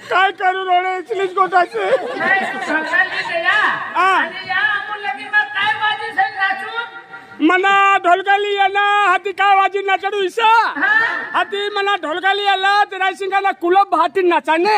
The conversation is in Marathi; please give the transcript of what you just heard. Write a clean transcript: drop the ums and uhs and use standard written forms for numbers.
काय करू रोडे इचलीच गोटाचे मना ढोलकाली याला हाती काय वाजी नाचडू इसा हाती मना ढोलकाली याला ते रायसिंगाला कुलप हाती नाचाने